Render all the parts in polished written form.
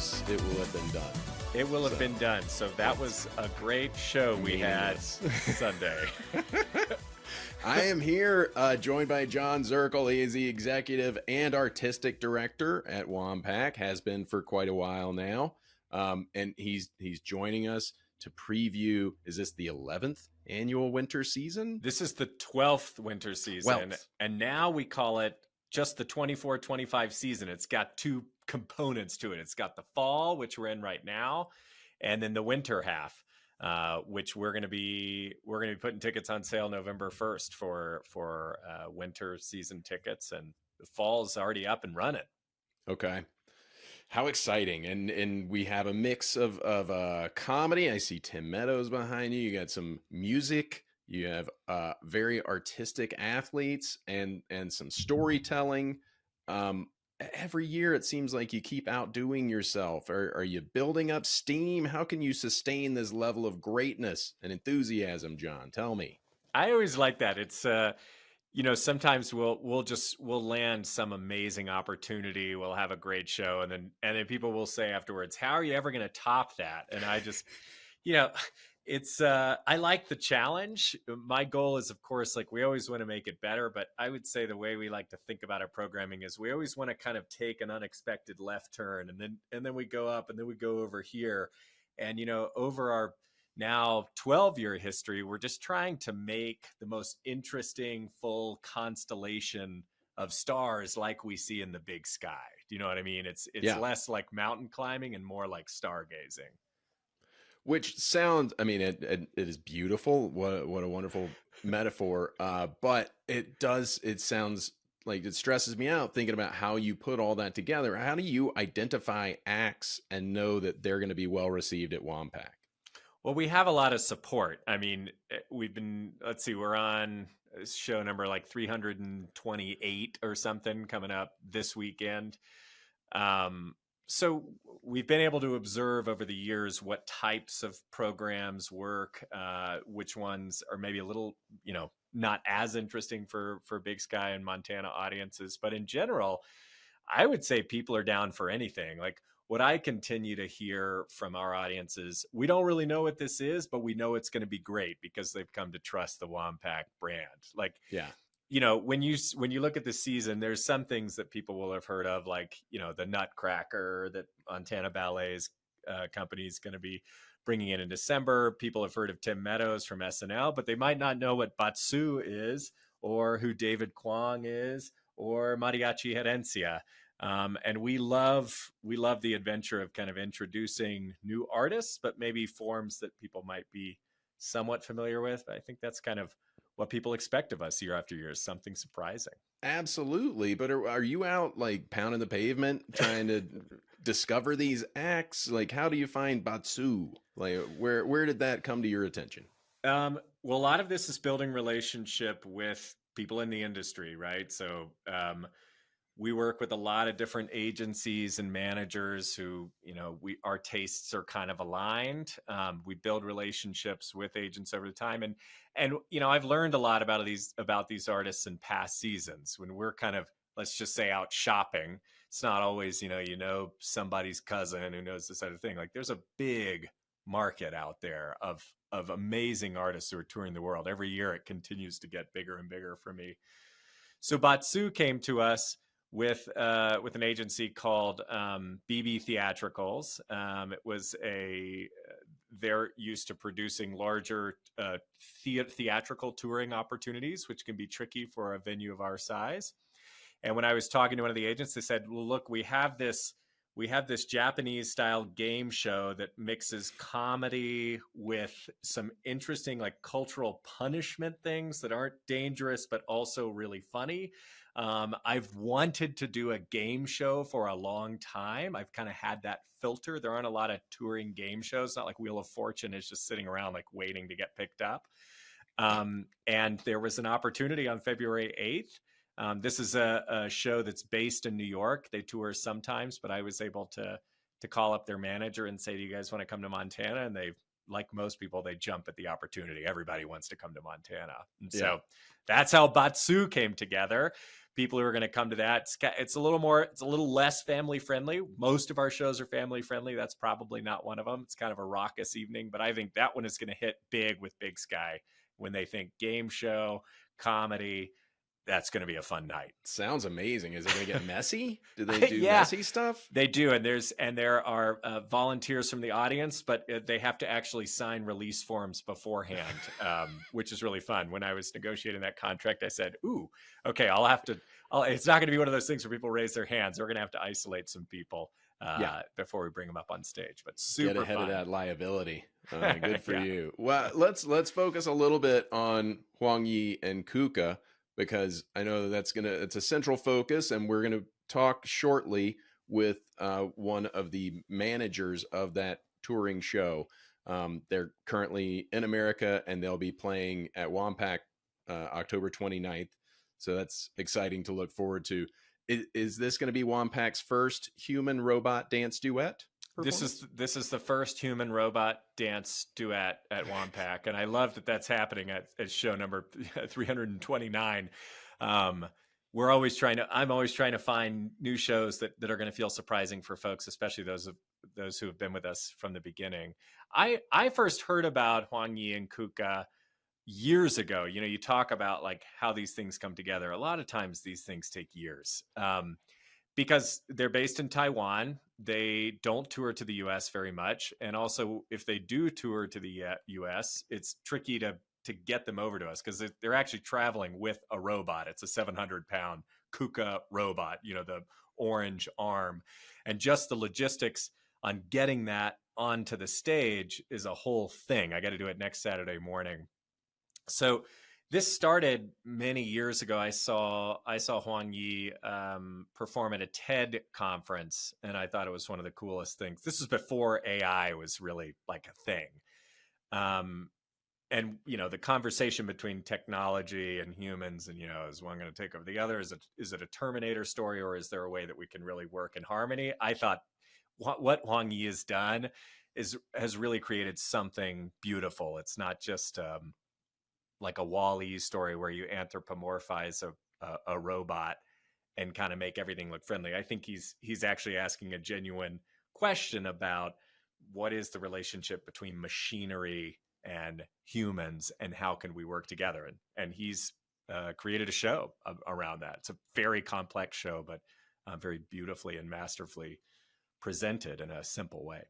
yes, it will have been done. It will have been done. So that was a great show we had Sunday. I am here joined by John Zirkle. He is the executive and artistic director at WMPAC, has been for quite a while now. And he's joining us to preview, is this the 11th annual winter season? This is the 12th winter season. 12th. And now we call it just the 24-25 season. It's got two components to it. It's got the fall, which we're in right now, and then the winter half, which we're going to be putting tickets on sale November 1st for winter season tickets, and the fall's already up and running. Okay. How exciting. And we have a mix of comedy. I see Tim Meadows behind you. You got some music. You have very artistic athletes and some storytelling. Every year it seems like you keep outdoing yourself. Are you building up steam? How can you sustain this level of greatness and enthusiasm, John? Tell me. I always like that. It's sometimes we'll land some amazing opportunity. We'll have a great show, and then people will say afterwards, "How are you ever going to top that?" And I just, it's I like the challenge. My goal is, of course, like we always want to make it better, but I would say the way we like to think about our programming is we always want to kind of take an unexpected left turn, and then we go up, and then we go over here, and over our now 12-year history, we're just trying to make the most interesting full constellation of stars like we see in the big sky. Do you know what I mean? It's less like mountain climbing and more like stargazing. Which sounds, I mean, it is beautiful. What a wonderful metaphor. But it sounds like it stresses me out thinking about how you put all that together. How do you identify acts and know that they're going to be well received at WMPAC? Well, we have a lot of support. I mean, we're on show number like 328 or something coming up this weekend. So we've been able to observe over the years what types of programs work, which ones are maybe a little, not as interesting for Big Sky and Montana audiences. But in general, I would say people are down for anything. Like what I continue to hear from our audiences, we don't really know what this is, but we know it's going to be great because they've come to trust the WMPAC brand. Like, yeah. When you look at the season, there's some things that people will have heard of, like, the Nutcracker that Montana Ballet's company is going to be bringing in December. People have heard of Tim Meadows from SNL, but they might not know what Batsu is, or who David Kwong is, or Mariachi Herencia. And we love the adventure of kind of introducing new artists, but maybe forms that people might be somewhat familiar with. I think that's kind of what people expect of us year after year, is something surprising. Absolutely. But are you out like pounding the pavement trying to discover these acts? Like, how do you find Batsu? Like, where did that come to your attention? Well, a lot of this is building relationship with people in the industry, right? So we work with a lot of different agencies and managers who, our tastes are kind of aligned. We build relationships with agents over the time. And I've learned a lot about these artists in past seasons when we're kind of, let's just say, out shopping. It's not always, somebody's cousin who knows this other thing. Like there's a big market out there of amazing artists who are touring the world. Every year it continues to get bigger and bigger for me. So Batsu came to us with an agency called BB Theatricals. It was they're used to producing larger theatrical touring opportunities, which can be tricky for a venue of our size. And when I was talking to one of the agents, they said, "Well, look, we have this Japanese style game show that mixes comedy with some interesting like cultural punishment things that aren't dangerous, but also really funny. I've wanted to do a game show for a long time. I've kind of had that filter. There aren't a lot of touring game shows. Not like Wheel of Fortune is just sitting around like waiting to get picked up. And there was an opportunity on February 8th. This is a show that's based in New York. They tour sometimes, but I was able to call up their manager and say, "Do you guys want to come to Montana?" And like most people, they jump at the opportunity. Everybody wants to come to Montana. And Yeah. so that's how Batsu came together. People who are going to come to that, it's a little less family friendly. Most of our shows are family friendly. That's probably not one of them. It's kind of a raucous evening, but I think that one is going to hit big with Big Sky when they think game show, comedy. That's going to be a fun night. Sounds amazing. Is it going to get messy? Do they do Yeah, messy stuff? they do. And there are volunteers from the audience, but they have to actually sign release forms beforehand, which is really fun. When I was negotiating that contract, I said, ooh, okay, it's not going to be one of those things where people raise their hands. We're going to have to isolate some people before we bring them up on stage, but super Get ahead fun. of that liability. Good for you. Well, let's focus a little bit on Huang Yi and KUKA, because I know it's a central focus, and we're going to talk shortly with one of the managers of that touring show. They're currently in America, and they'll be playing at WMPAC October 29th. So that's exciting to look forward to. Is this going to be WMPAC's first human robot dance duet? This is the first human robot dance duet at WMPAC, and I love that that's happening at show number 329. I'm always trying to find new shows that are going to feel surprising for folks, especially those who have been with us from the beginning. I first heard about Huang Yi and KUKA years ago. You talk about like how these things come together. A lot of times these things take years. Because they're based in Taiwan. They don't tour to the US very much. And also, if they do tour to the US, it's tricky to get them over to us because they're actually traveling with a robot. It's a 700-pound KUKA robot, the orange arm. And just the logistics on getting that onto the stage is a whole thing. I got to do it next Saturday morning. So this started many years ago. I saw Huang Yi perform at a TED conference, and I thought it was one of the coolest things. This was before AI was really like a thing. And the conversation between technology and humans, and is one going to take over the other? Is it a Terminator story, or is there a way that we can really work in harmony? I thought what Huang Yi has done has really created something beautiful. It's not just like a Wall-E story where you anthropomorphize a robot and kind of make everything look friendly. I think he's actually asking a genuine question about what is the relationship between machinery and humans, and how can we work together? And he's created a show around that. It's a very complex show, but very beautifully and masterfully presented in a simple way.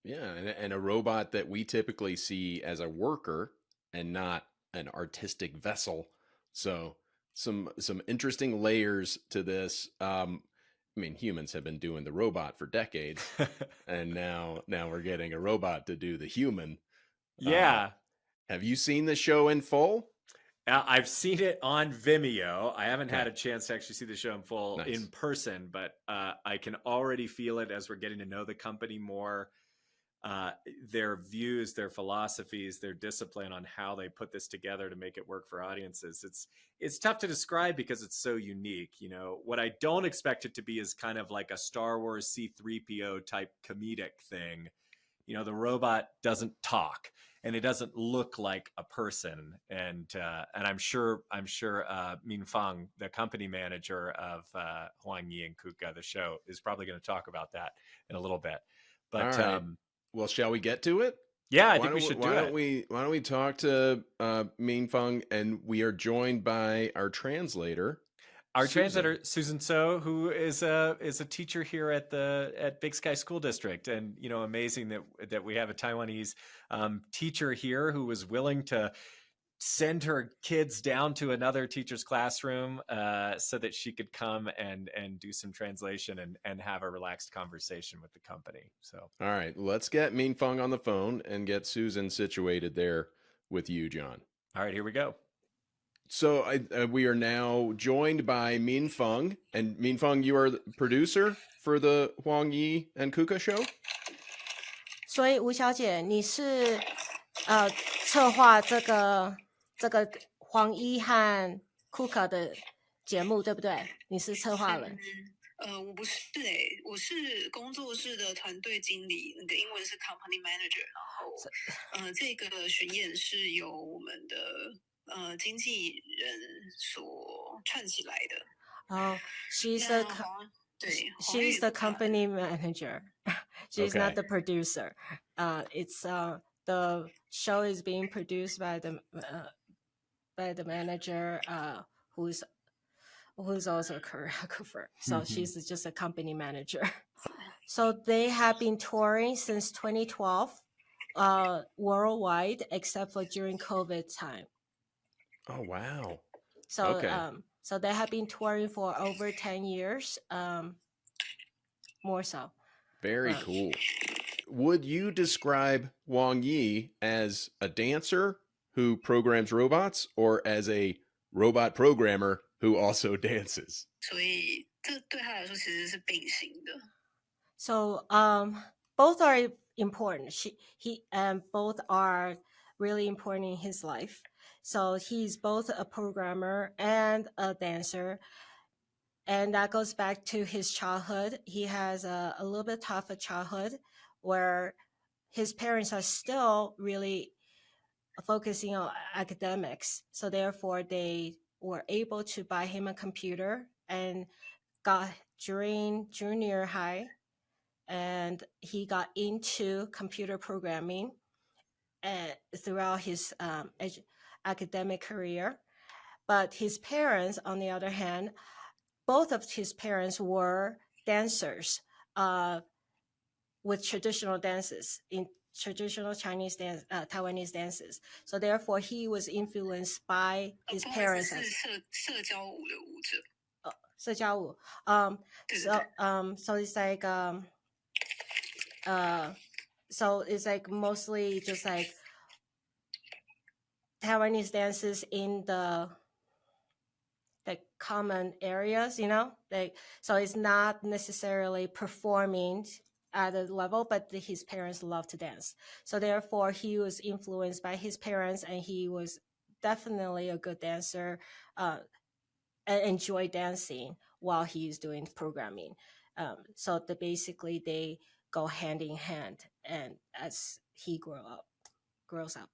Yeah, and a robot that we typically see as a worker and not an artistic vessel. So some interesting layers to this. Humans have been doing the robot for decades, and now we're getting a robot to do the human. Yeah. Have you seen the show in full? I've seen it on Vimeo. I haven't had a chance to actually see the show in full in person, but I can already feel it as we're getting to know the company more. Their views, their philosophies, their discipline on how they put this together to make it work for audiences. It's tough to describe because it's so unique. What I don't expect it to be is kind of like a Star Wars C-3PO type comedic thing. The robot doesn't talk, and it doesn't look like a person. And I'm sure Min Fang, the company manager of Huang Yi and KUKA, the show, is probably going to talk about that in a little bit. But right. Well, shall we get to it? Yeah, I think we should do it. Why don't we talk to Min Fang, and we are joined by our translator. Translator Susan So, who is a teacher here at Big Sky School District, and amazing that we have a Taiwanese teacher here who was willing to send her kids down to another teacher's classroom so that she could come and do some translation and have a relaxed conversation with the company. So, all right, let's get Min Fang on the phone and get Susan situated there with you, John. All right, here we go. So we are now joined by Min Fang, and Min Fang, you are the producer for the Huang Yi and KUKA show. 所以吴小姐，你是策划这个黄一和 KUKA 的节目，对不对？你是策划人。我不是我是工作室的团队经理，那个英文是 company manager， 然后这个巡演是由我们的经纪人所串起来的。Oh, she's she's the company manager. She's Okay. not the producer. It's the show is being produced by the manager who's also a choreographer. So she's just a company manager. So they have been touring since 2012 worldwide, except for during COVID time. Oh, wow. So Okay. So they have been touring for over 10 years, more so. Very cool. Would you describe Huang Yi as a dancer who programs robots or as a robot programmer who also dances? 所以这对他来说其实是并行的。So both are important. Both are really important in his life. So he's both a programmer and a dancer. And that goes back to his childhood. He has a little bit tougher childhood where his parents are still really focusing on academics. So therefore, they were able to buy him a computer and got during junior high, and he got into computer programming throughout his academic career. But his parents, on the other hand, both of his parents were dancers with traditional dances in traditional Chinese dance, Taiwanese dances. So therefore, he was influenced by his parents. 社交舞的舞者。社交舞. So it's like so it's like mostly just like Taiwanese dances in the common areas, so it's not necessarily performing at a level, but his parents love to dance. So therefore, he was influenced by his parents, and he was definitely a good dancer and enjoyed dancing while he's doing programming. So basically, they go hand in hand, and as he grows up.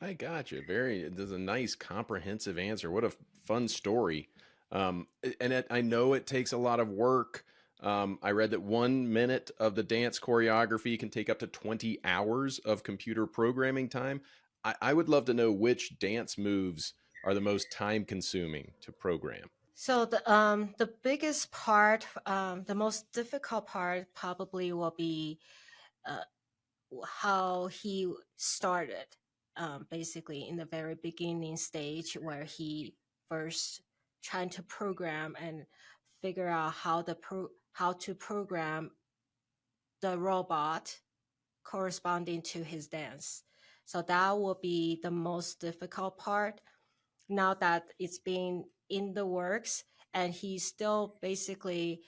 I got you. There's a nice comprehensive answer. What a fun story. I know it takes a lot of work. I read that 1 minute of the dance choreography can take up to 20 hours of computer programming time. I would love to know which dance moves are the most time consuming to program. So the biggest part, the most difficult part probably will be how he started, basically in the very beginning stage where he first trying to program and figure out how to program the robot corresponding to his dance. So that will be the most difficult part. Now that it's been in the works, and he's still basically,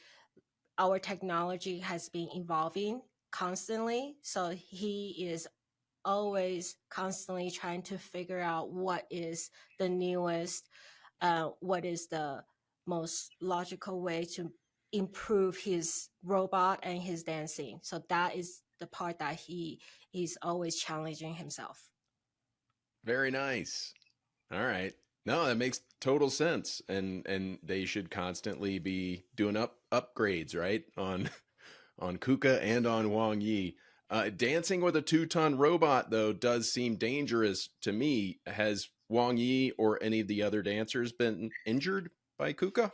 our technology has been evolving constantly. So he is always constantly trying to figure out what is the newest, what is the most logical way to improve his robot and his dancing. So that is the part that he's always challenging himself. Very nice. All right. No, that makes total sense. And they should constantly be doing upgrades, right? On KUKA and on Huang Yi. Dancing with a 2-ton robot, though, does seem dangerous to me. Has Huang Yi or any of the other dancers been injured by KUKA?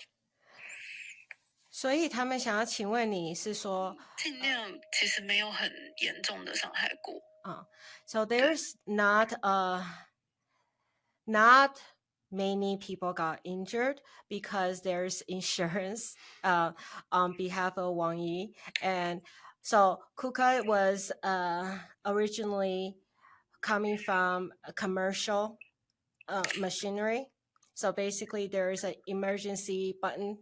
所以他们想要请问你是说，尽量其实没有很严重的伤害过。So there's not many people got injured because there's insurance on behalf of Huang Yi. And so KUKA was originally coming from a commercial machinery. So basically there is an emergency button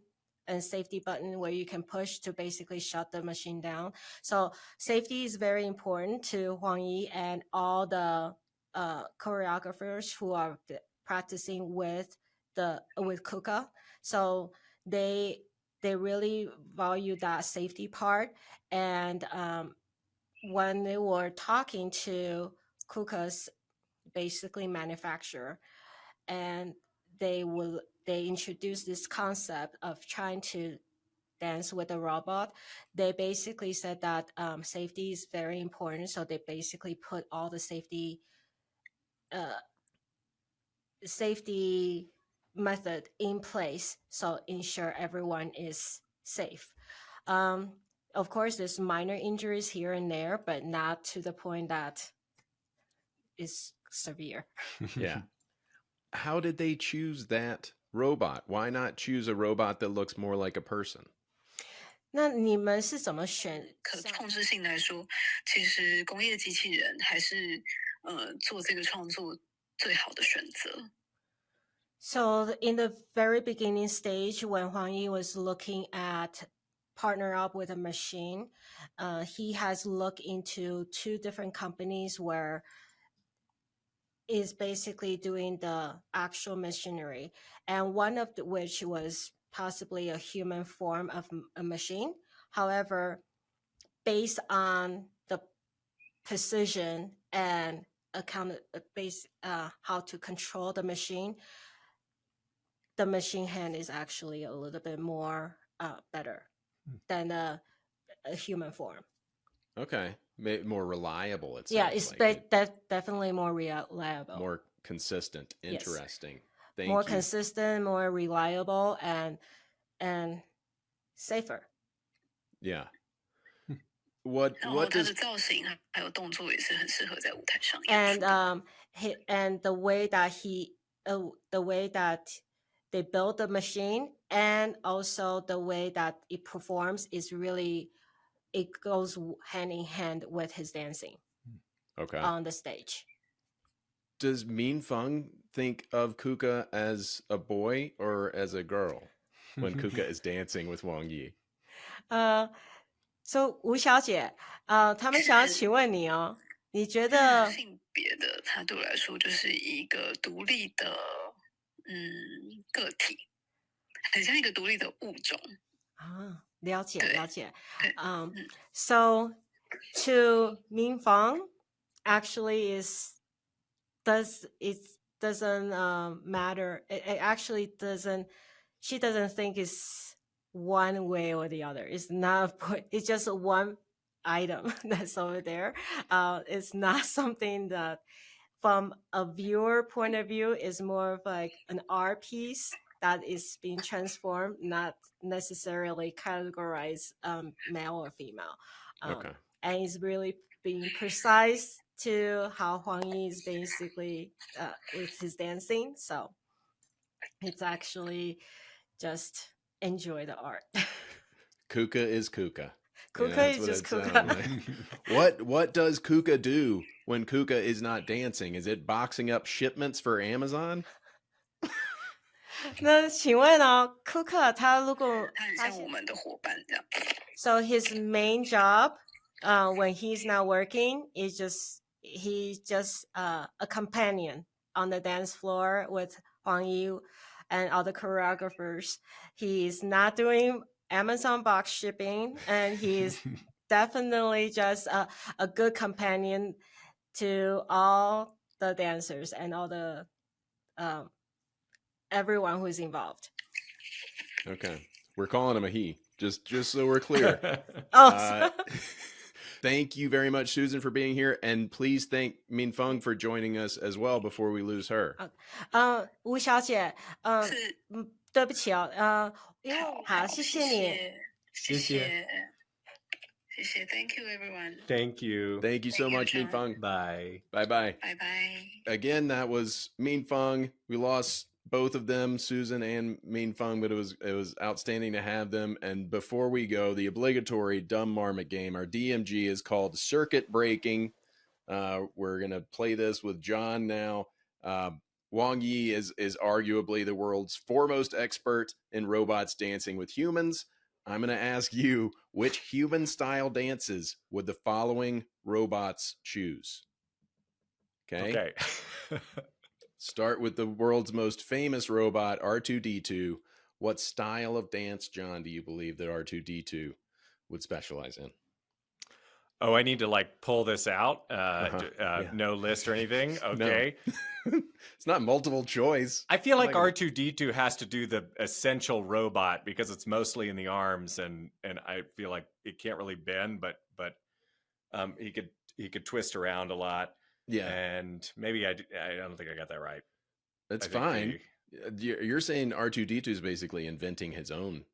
and safety button where you can push to basically shut the machine down. So safety is very important to Huang Yi and all the choreographers who are practicing with KUKA. So they they really value that safety part. And when they were talking to KUKA's basically manufacturer, and they introduced this concept of trying to dance with a robot. They basically said that safety is very important, so they basically put all the safety method in place, so ensure everyone is safe. Of course, there's minor injuries here and there, but not to the point that is severe. Yeah. How did they choose that robot? Why not choose a robot that looks more like a person? 那你们是怎么选？可创制性来说，其实工业机器人还是做这个创作最好的选择。So in the very beginning stage, when Huang Yi was looking at partner up with a machine, he has looked into 2 different companies where is basically doing the actual machinery, and one of which was possibly a human form of a machine. However, based on the precision and how to control the machine hand is actually a little bit more better than a human form. Okay. More reliable, it sounds Yeah, it's like. definitely more reliable. More consistent. Interesting. Yes. Thank more you. consistent, more reliable, and safer. Yeah. What 然后它 does 的造型还有动作也是很适合在舞台上演 And 出。and the way that they build the machine, and also the way that it performs, is really, it goes hand in hand with his dancing Okay. on the stage. Does Minfeng think of KUKA as a boy or as a girl when KUKA is dancing with Huang Yi? So 吴小姐，他们想要请问你哦，你觉得性别的，它对我来说就是一个独立的个体，很像一个独立的物种。了解了解。对So to Minfeng, actually doesn't matter. It actually doesn't. She doesn't think it's one way or the other. It's not. It's just one item that's over there. It's not something that, from a viewer point of view, is more of like an art piece that is being transformed, not necessarily categorized male or female. Okay. And it's really being precise to how Huang Yi is basically with his dancing. So it's actually just enjoy the art. KUKA is KUKA. KUKA is just KUKA. What does KUKA do when KUKA is not dancing? Is it boxing up shipments for Amazon? 那请问哦，KUKA 他如果它很像我们的伙伴这样。So his main job, when he's not working, is he's just a companion on the dance floor with Huang Yi and other choreographers. He's not doing Amazon box shipping, and he's definitely just a good companion to all the dancers and all the everyone who's involved. Okay. We're calling him a he, just so we're clear. Thank you very much, Susan, for being here. And please thank Minfeng for joining us as well before we lose her. 吴小姐，对不起哦，因为好，谢谢你，谢谢。Thank you, everyone. Thank you. Thank you so much, John. Minfeng. Bye. Bye-bye. Bye-bye. Again, that was Minfeng. We lost both of them, Susan and Minfeng, but it was outstanding to have them. And before we go, the obligatory dumb marmot game, our DMG, is called Circuit Breaking. We're going to play this with John now. Huang Yi is arguably the world's foremost expert in robots dancing with humans. I'm going to ask you, which human-style dances would the following robots choose? Okay. Start with the world's most famous robot, R2-D2. what style of dance, John, do you believe that R2D2 would specialize in? Oh, I need to like pull this out. Yeah. No list or anything. Okay. No. It's not multiple choice. I feel like Like a- R2D2 has to do the essential robot because it's mostly in the arms, and I feel like it can't really bend, but he could twist around a lot. Yeah, And maybe I don't think I got that right. that's I think fine. You're saying R2D2 is basically inventing his own.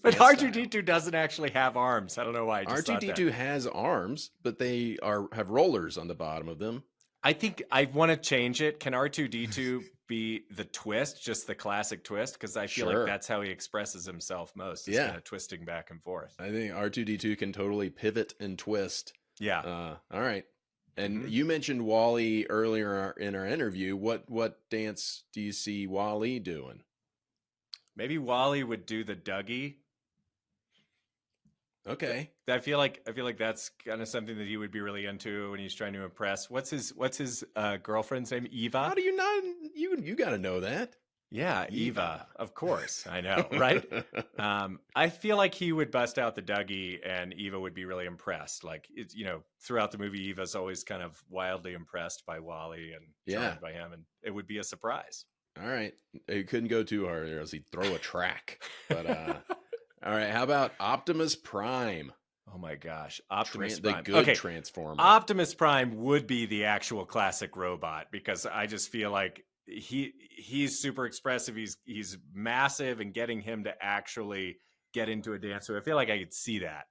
But dance R2D2 doesn't actually have arms. I don't know why. I just thought that. R2D2 has arms, but they have rollers on the bottom of them. I think I want to change it. Can R2D2 be the twist, just the classic twist? Because I feel Sure. like that's how he expresses himself most. Is Yeah. kind of twisting back and forth. I think R2D2 can totally pivot and twist. Yeah. All right. And Mhm. you mentioned Wall-E earlier in our interview. What dance do you see Wall-E doing? Maybe Wall-E would do the Dougie. Okay. I feel like that's kind of something that he would be really into when he's trying to impress. What's his girlfriend's name? Eva. How do you not? You got to know that. Yeah, Eva. Eva. Of course, I know, right? I feel like he would bust out the Dougie, and Eva would be really impressed. Like it's throughout the movie, Eva's always kind of wildly impressed by Wall-E and charmed by him, and it would be a surprise. All right. It couldn't go too hard, or else he'd throw a track. But all right. How about Optimus Prime? Oh my gosh, Optimus The Prime. good Okay, Transformer. Optimus Prime would be the actual classic robot because I just feel like he's super expressive. He's massive, and getting him to actually get into a dance. So I feel like I could see that.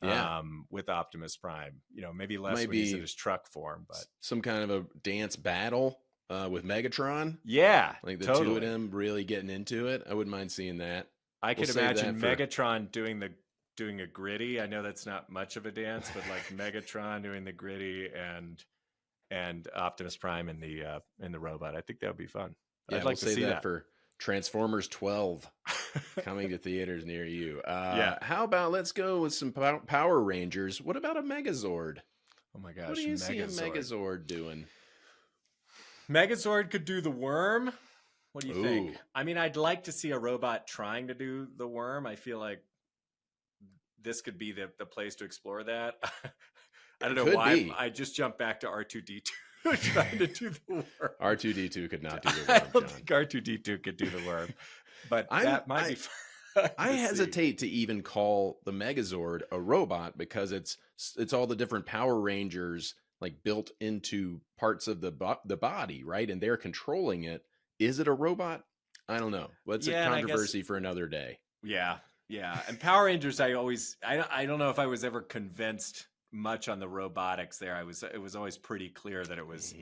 Yeah. With Optimus Prime, maybe less when he's in his truck form, but some kind of a dance battle with Megatron. Yeah, Like the totally. two of them really getting into it. I wouldn't mind seeing that. I could We'll save imagine that for- Megatron doing a gritty. I know that's not much of a dance, but like Megatron doing the gritty and Optimus Prime in the robot. I think that would be fun. Yeah, I'd we'll like to save see that that. for Transformers 12 coming to theaters near you. Yeah. How about let's go with some Power Rangers? What about a Megazord? Oh my gosh, What do you see a Megazord doing? Megazord could do the worm. What do you think? Ooh. I mean, I'd like to see a robot trying to do the worm. I feel like this could be the place to explore that. I don't know Could why be. I just jumped back to R2D2 trying to do the worm. R2D2 could not do the I worm, don't John. think R2D2 could do the worm, but that might be fun. I hesitate to even call the Megazord a robot because it's all the different Power Rangers like built into parts of the body, right? And they're controlling it. Is it a robot? I don't know. Well, it's a controversy for another day. Yeah. And Power Rangers, I don't know if I was ever convinced much on the robotics there. It was always pretty clear that it was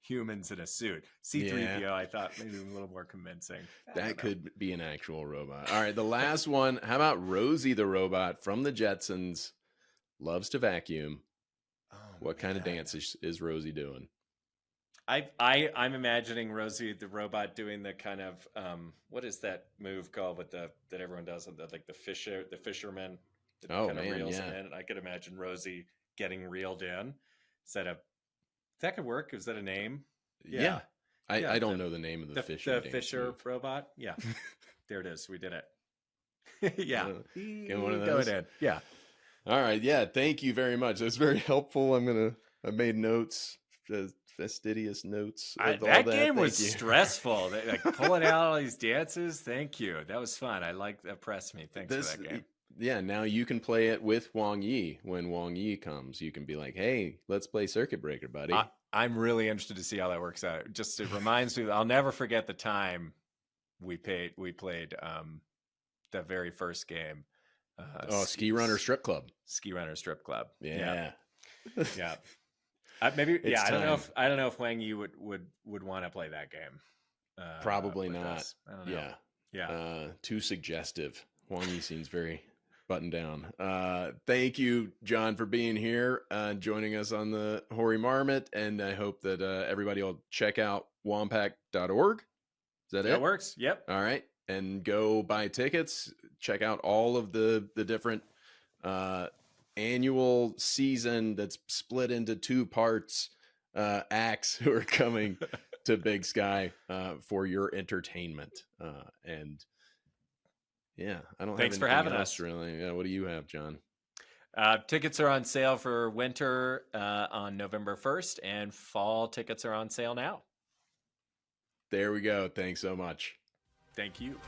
humans in a suit. C-3PO, I thought maybe a little more convincing. That could be an actual robot. All right, the last one. How about Rosie the robot from the Jetsons? Loves to vacuum. Oh, What kind of dance is Rosie doing? I'm imagining Rosie the robot doing the kind of what is that move called with that everyone does, like the fisherman that kind of reels him in. I could imagine Rosie getting reeled in. That could work? Is that a name? Yeah. I don't know the name of the Fisher. The Fisher move. Robot. Yeah. There it is. We did it. Yeah. Get one of those. Go in. Yeah. All right. Yeah. Thank you very much. That's very helpful. I made notes, fastidious notes. That game was stressful. Like pulling out all these dances. Thank you. That was fun. That pressed me. Thanks for that game. Yeah, now you can play it with Huang Yi. When Huang Yi comes, you can be like, hey, let's play Circuit Breaker, buddy. I'm really interested to see how that works out. It reminds me, I'll never forget the time we played the very first game. Ski Runner Strip Club. Ski Runner Strip Club. Yeah. Yeah. Maybe. Yeah. I don't know if Huang Yi would want to play that game. Probably not. Us. I don't know. Yeah. Too suggestive. Huang Yi seems very buttoned down. Thank you, John, for being here, joining us on the Hoary Marmot, and I hope that everybody will check out WMPAC.org. Is that it? That works. Yep. All right, and go buy tickets. Check out all of the different annual season that's split into two parts. Acts who are coming to Big Sky for your entertainment. And yeah, I don't Thanks have for anything having else us. really. What do you have, John? Tickets are on sale for winter on November 1st, and fall tickets are on sale now. There we go. Thanks so much. Thank you.